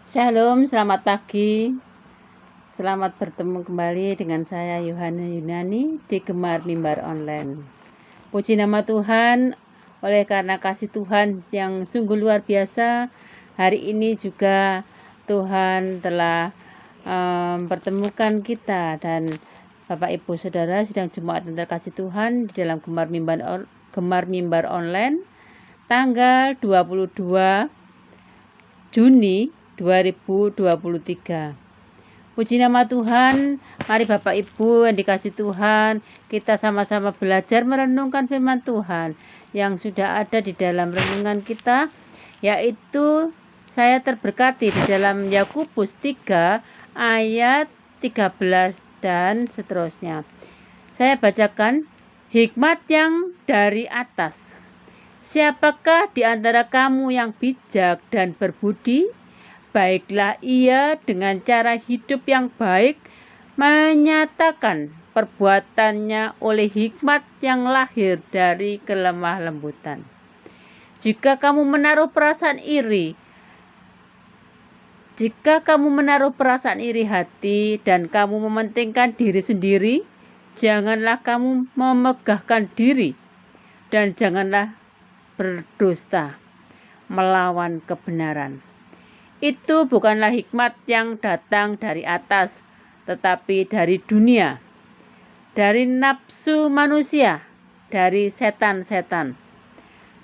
Shalom, selamat pagi. Selamat bertemu kembali dengan saya Yohana Yunani di Gemar Mimbar Online. Puji nama Tuhan, oleh karena kasih Tuhan yang sungguh luar biasa, hari ini juga Tuhan telah mempertemukan kita dan Bapak Ibu Saudara sedang jemaat yang terkasih Tuhan di dalam Gemar Mimbar Online tanggal 22 Juni 2023. Puji nama Tuhan, mari Bapak Ibu yang dikasih Tuhan, kita sama-sama belajar merenungkan firman Tuhan yang sudah ada di dalam renungan kita, yaitu saya terberkati di dalam Yakobus 3 ayat 13 dan seterusnya. Saya bacakan, hikmat yang dari atas. Siapakah di antara kamu yang bijak dan berbudi? Baiklah ia dengan cara hidup yang baik menyatakan perbuatannya oleh hikmat yang lahir dari kelemah lembutan. Jika kamu menaruh perasaan iri hati dan kamu mementingkan diri sendiri, janganlah kamu memegahkan diri dan janganlah berdusta melawan kebenaran. Itu bukanlah hikmat yang datang dari atas, tetapi dari dunia, dari nafsu manusia, dari setan-setan.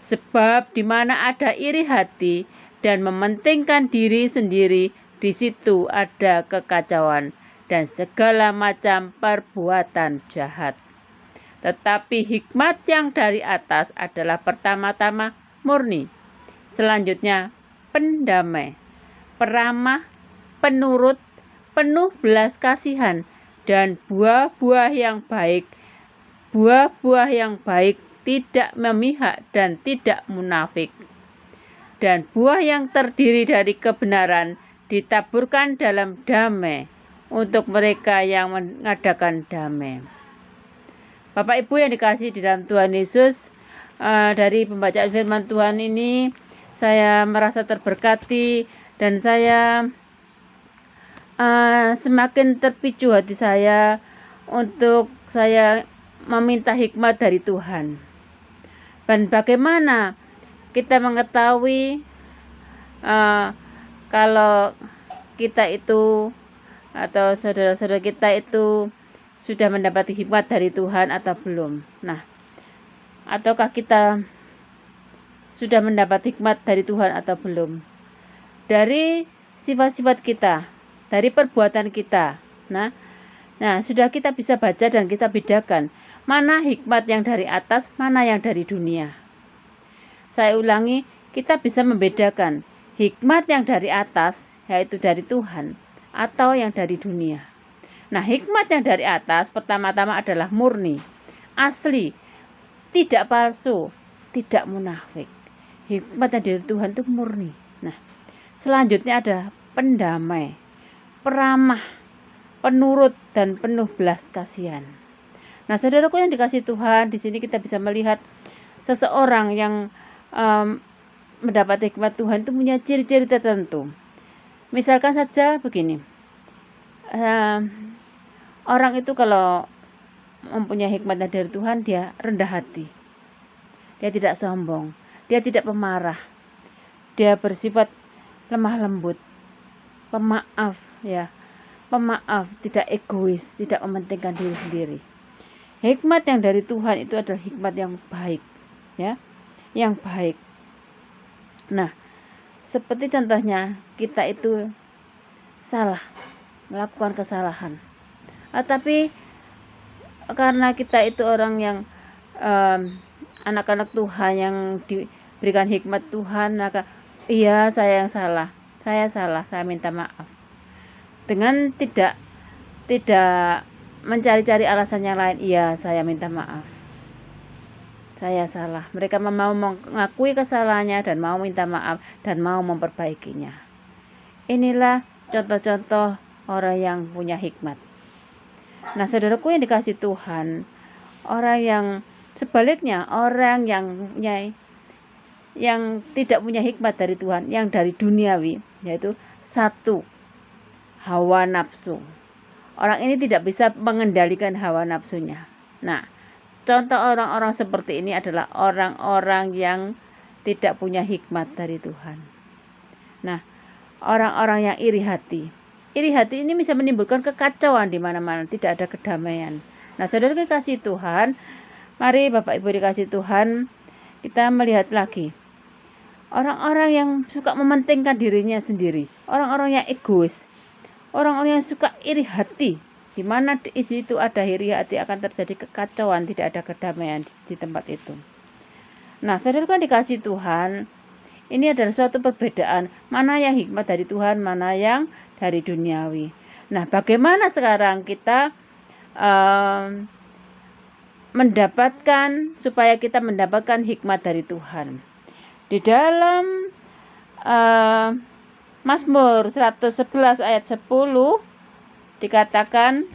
Sebab di mana ada iri hati dan mementingkan diri sendiri, di situ ada kekacauan dan segala macam perbuatan jahat. Tetapi hikmat yang dari atas adalah pertama-tama murni, selanjutnya pendamai, peramah, penurut, penuh belas kasihan, dan buah-buah yang baik. Buah-buah yang baik tidak memihak dan tidak munafik. Dan buah yang terdiri dari kebenaran ditaburkan dalam damai untuk mereka yang mengadakan damai. Bapak Ibu yang dikasihi di dalam Tuhan Yesus, dari pembacaan firman Tuhan ini saya merasa terberkati dan saya semakin terpicu hati saya untuk saya meminta hikmat dari Tuhan. Dan bagaimana kita mengetahui kalau kita itu atau saudara-saudara kita itu sudah mendapati hikmat dari Tuhan atau belum. Nah, ataukah kita sudah mendapat hikmat dari Tuhan atau belum? Dari sifat-sifat kita, dari perbuatan kita. Nah, sudah kita bisa baca dan kita bedakan mana hikmat yang dari atas, mana yang dari dunia. Saya ulangi, kita bisa membedakan hikmat yang dari atas, yaitu dari Tuhan, atau yang dari dunia. Nah, hikmat yang dari atas pertama-tama adalah murni, asli, tidak palsu, tidak munafik. Hikmat yang dari Tuhan itu murni. Nah, selanjutnya ada pendamai, peramah, penurut, dan penuh belas kasihan. Nah, saudaraku yang dikasihi Tuhan, di sini kita bisa melihat seseorang yang mendapat hikmat Tuhan itu punya ciri-ciri tertentu. Misalkan saja begini. Orang itu kalau mempunyai hikmat dari Tuhan, dia rendah hati. Dia tidak sombong, dia tidak pemarah. Dia bersifat lemah lembut, pemaaf, tidak egois, tidak mementingkan diri sendiri. Hikmat yang dari Tuhan itu adalah hikmat yang baik, yang baik. Nah, seperti contohnya kita itu salah, melakukan kesalahan. Tapi karena kita itu orang yang anak-anak Tuhan yang diberikan hikmat Tuhan, maka iya saya yang salah, saya minta maaf. Dengan tidak mencari-cari alasan yang lain, iya saya minta maaf, saya salah. Mereka mau mengakui kesalahannya dan mau minta maaf dan mau memperbaikinya. Inilah contoh-contoh orang yang punya hikmat. Nah, saudaraku yang dikasihi Tuhan, orang yang sebaliknya, orang yang tidak punya hikmat dari Tuhan, yang dari duniawi, yaitu satu, hawa nafsu. Orang ini tidak bisa mengendalikan hawa nafsunya. Nah, contoh orang-orang seperti ini adalah orang-orang yang tidak punya hikmat dari Tuhan. Nah, orang-orang yang iri hati. Iri hati ini bisa menimbulkan kekacauan di mana-mana, tidak ada kedamaian. Nah, saudara dikasih Tuhan, mari Bapak Ibu dikasih Tuhan, kita melihat lagi. Orang-orang yang suka mementingkan dirinya sendiri, orang-orang yang egois, orang-orang yang suka iri hati, di mana di situ ada iri hati akan terjadi kekacauan, tidak ada kedamaian di tempat itu. Nah, saudara kan dikasih Tuhan, ini adalah suatu perbedaan, mana yang hikmat dari Tuhan, mana yang dari duniawi. Nah, bagaimana sekarang kita supaya kita mendapatkan hikmat dari Tuhan? Di dalam Mazmur 111 ayat 10 dikatakan,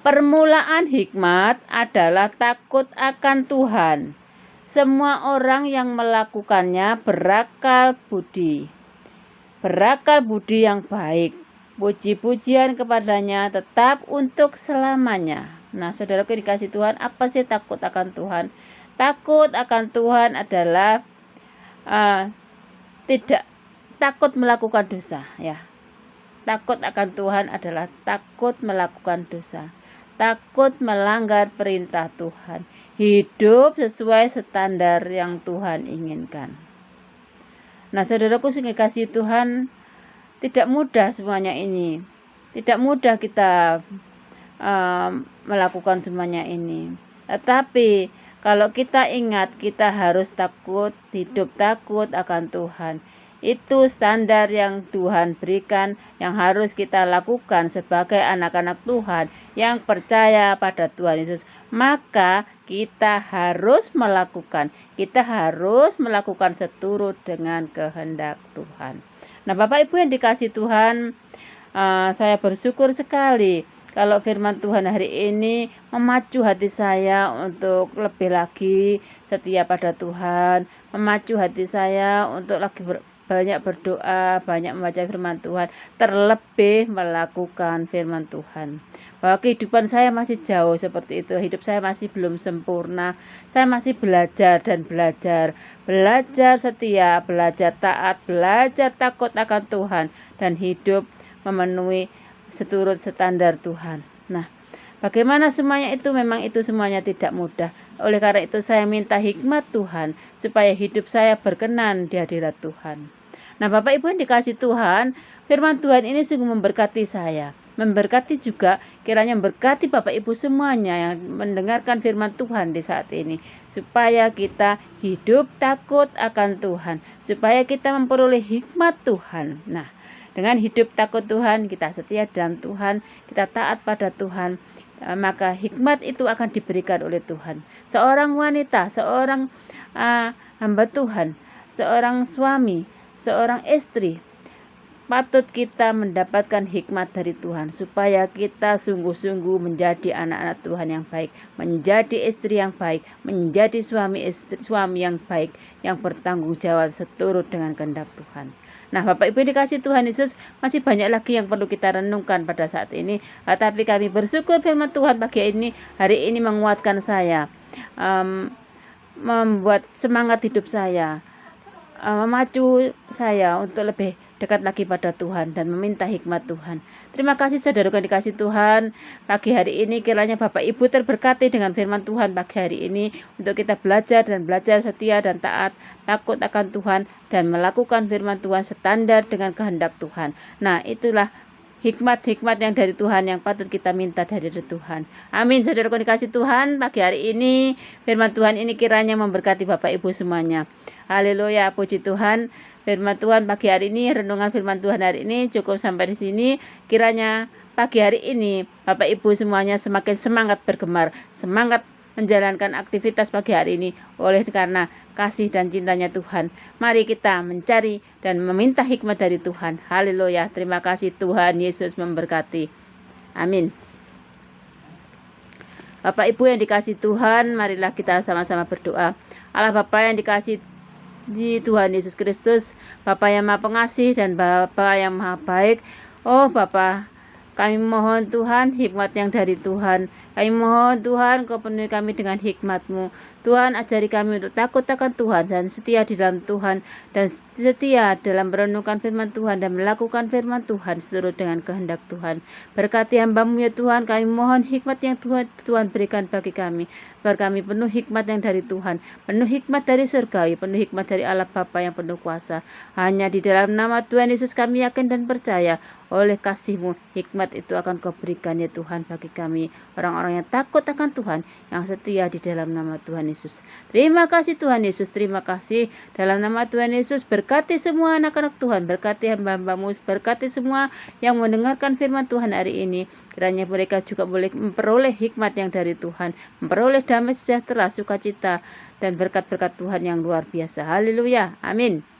permulaan hikmat adalah takut akan Tuhan. Semua orang yang melakukannya berakal budi. Berakal budi yang baik. Puji-pujian kepadanya tetap untuk selamanya. Nah, saudaraku dikasih Tuhan, apa sih takut akan Tuhan? Takut akan Tuhan adalah tidak takut melakukan dosa, ya. Takut akan Tuhan adalah takut melakukan dosa, takut melanggar perintah Tuhan, hidup sesuai standar yang Tuhan inginkan. Nah, saudaraku sing kasih Tuhan, tidak mudah semuanya ini. Tidak mudah kita melakukan semuanya ini. Tetapi kalau kita ingat, kita harus takut, hidup takut akan Tuhan. Itu standar yang Tuhan berikan, yang harus kita lakukan sebagai anak-anak Tuhan yang percaya pada Tuhan Yesus. Maka kita harus melakukan seturut dengan kehendak Tuhan. Nah, Bapak Ibu yang dikasih Tuhan, saya bersyukur sekali kalau firman Tuhan hari ini memacu hati saya untuk lebih lagi setia pada Tuhan, memacu hati saya untuk lagi banyak berdoa, banyak membaca firman Tuhan, terlebih melakukan firman Tuhan. Bahwa kehidupan saya masih jauh seperti itu, hidup saya masih belum sempurna, saya masih belajar dan belajar setia, belajar taat, belajar takut akan Tuhan, dan hidup memenuhi seturut standar Tuhan. Nah, bagaimana semuanya itu? Memang itu semuanya tidak mudah. Oleh karena itu saya minta hikmat Tuhan supaya hidup saya berkenan di hadirat Tuhan. Nah, Bapak Ibu yang dikasih Tuhan, firman Tuhan ini sungguh memberkati saya. Memberkati juga, kiranya memberkati Bapak Ibu semuanya yang mendengarkan firman Tuhan di saat ini. Supaya kita hidup takut akan Tuhan. Supaya kita memperoleh hikmat Tuhan. Nah, dengan hidup takut Tuhan, kita setia dalam Tuhan, kita taat pada Tuhan, maka hikmat itu akan diberikan oleh Tuhan. Seorang wanita, seorang hamba Tuhan, seorang suami, seorang istri, patut kita mendapatkan hikmat dari Tuhan, supaya kita sungguh-sungguh menjadi anak-anak Tuhan yang baik, menjadi istri yang baik, menjadi suami yang baik, yang bertanggung jawab seturut dengan kehendak Tuhan. Nah, Bapak Ibu dikasih Tuhan Yesus, masih banyak lagi yang perlu kita renungkan pada saat ini. Tapi kami bersyukur firman Tuhan pagi ini, hari ini menguatkan saya, membuat semangat hidup saya, memacu saya untuk lebih dekat lagi pada Tuhan dan meminta hikmat Tuhan. Terima kasih saudara yang dikasih Tuhan. Pagi hari ini kiranya Bapak Ibu terberkati dengan firman Tuhan pagi hari ini, untuk kita belajar setia dan taat, takut akan Tuhan, dan melakukan firman Tuhan standar dengan kehendak Tuhan. Nah, itulah hikmat-hikmat yang dari Tuhan yang patut kita minta dari Tuhan. Amin. Saudara yang dikasih Tuhan, pagi hari ini firman Tuhan ini kiranya memberkati Bapak Ibu semuanya. Haleluya, puji Tuhan. Firman Tuhan pagi hari ini, renungan firman Tuhan hari ini cukup sampai di sini. Kiranya pagi hari ini Bapak Ibu semuanya semakin semangat bergemar, semangat menjalankan aktivitas pagi hari ini oleh karena kasih dan cintanya Tuhan. Mari kita mencari dan meminta hikmat dari Tuhan. Haleluya. Terima kasih Tuhan Yesus memberkati. Amin. Bapak Ibu yang dikasih Tuhan, marilah kita sama-sama berdoa. Allah Bapa yang dikasih di Tuhan Yesus Kristus, Bapa yang Maha Pengasih dan Bapa yang Maha Baik. Oh Bapa, kami mohon Tuhan hikmat yang dari Tuhan. Kami mohon Tuhan Kau penuhi kami dengan hikmat-Mu. Tuhan ajari kami untuk takut akan Tuhan dan setia di dalam Tuhan, dan setia dalam merenungkan firman Tuhan dan melakukan firman Tuhan seturut dengan kehendak Tuhan. Berkati hamba-Mu ya Tuhan, kami mohon hikmat yang Tuhan berikan bagi kami, agar kami penuh hikmat yang dari Tuhan, penuh hikmat dari surgawi, penuh hikmat dari Allah Bapa yang penuh kuasa. Hanya di dalam nama Tuhan Yesus kami yakin dan percaya, oleh kasih-Mu hikmat itu akan Kau berikan ya Tuhan bagi kami, orang-orang yang takut akan Tuhan, yang setia di dalam nama Tuhan Yesus. Terima kasih Tuhan Yesus, terima kasih. Dalam nama Tuhan Yesus, berkati semua anak-anak Tuhan, berkati hamba-hamba-Mu, berkati semua yang mendengarkan firman Tuhan hari ini. Kiranya mereka juga boleh memperoleh hikmat yang dari Tuhan, memperoleh damai sejahtera, sukacita, dan berkat-berkat Tuhan yang luar biasa. Haleluya, amin.